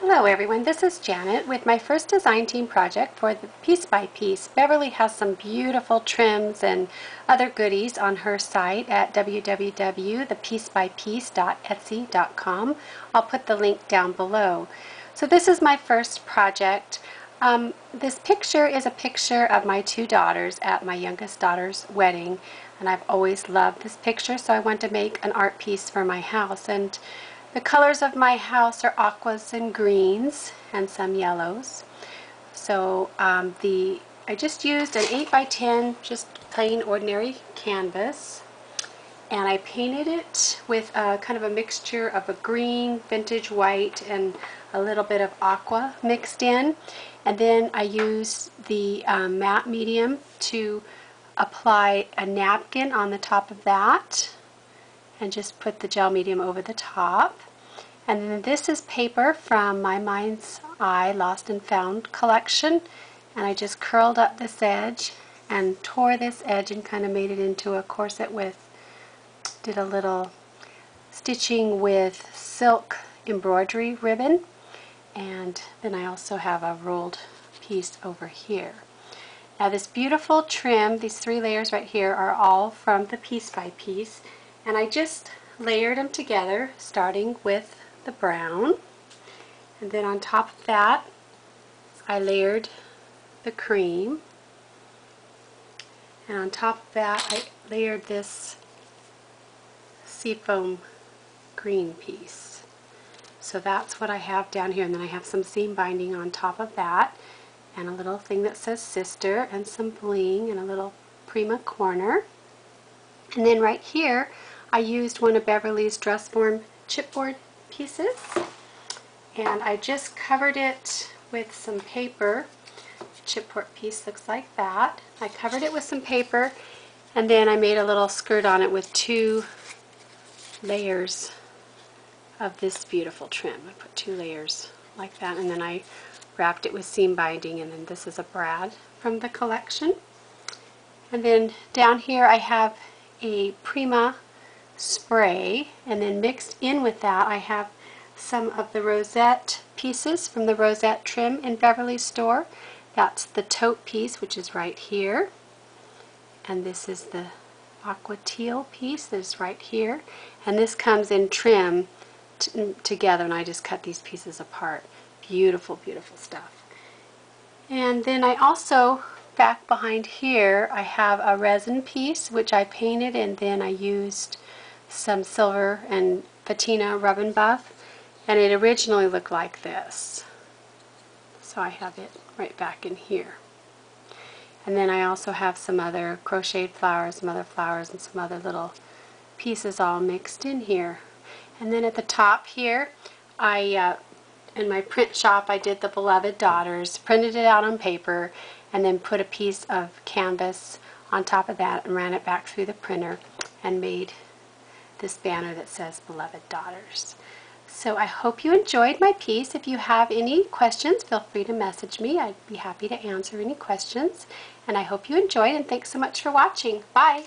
Hello everyone, this is Janet with my first design team project for the Piece by Piece. Beverly has some beautiful trims and other goodies on her site at www.thepiecebypiece.etsy.com. I'll put the link down below. So this is my first project. This picture is a picture of my two daughters at my youngest daughter's wedding, and I've always loved this picture, so I wanted to make an art piece for my house. And the colors of my house are aquas and greens and some yellows. So I just used an 8 by 10 just plain ordinary canvas, and I painted it with kind of a mixture of a green, vintage white, and a little bit of aqua mixed in. And then I used the matte medium to apply a napkin on the top of that and just put the gel medium over the top. And then this is paper from my Mind's Eye Lost and Found collection, and I just curled up this edge and tore this edge and kind of made it into a corset did a little stitching with silk embroidery ribbon, and then I also have a rolled piece over here. Now this beautiful trim, these 3 layers right here, are all from the Piece by Piece, and I just layered them together, starting with the brown, and then on top of that I layered the cream, and on top of that I layered this seafoam green piece. So that's what I have down here, and then I have some seam binding on top of that, and a little thing that says sister, and some bling, and a little Prima corner. And then right here I used one of Beverly's dress form chipboard pieces, and I just covered it with some paper. The chipboard piece looks like that. I covered it with some paper, and then I made a little skirt on it with 2 layers of this beautiful trim. I put 2 layers like that, and then I wrapped it with seam binding, and then this is a brad from the collection. And then down here I have a Prima spray, and then mixed in with that I have some of the rosette pieces from the rosette trim in Beverly's store. That's the taupe piece, which is right here, and this is the aqua teal piece that's right here, and this comes in trim together, and I just cut these pieces apart. Beautiful, beautiful stuff. And then I also, back behind here, I have a resin piece which I painted, and then I used some silver and patina rub and buff, and it originally looked like this. So I have it right back in here. And then I also have some other crocheted flowers, some other flowers, and some other little pieces all mixed in here. And then at the top here, in my print shop, I did the Beloved Daughters, printed it out on paper, and then put a piece of canvas on top of that and ran it back through the printer and made this banner that says Beloved Daughters. So I hope you enjoyed my piece. If you have any questions, feel free to message me. I'd be happy to answer any questions. And I hope you enjoyed, and thanks so much for watching. Bye!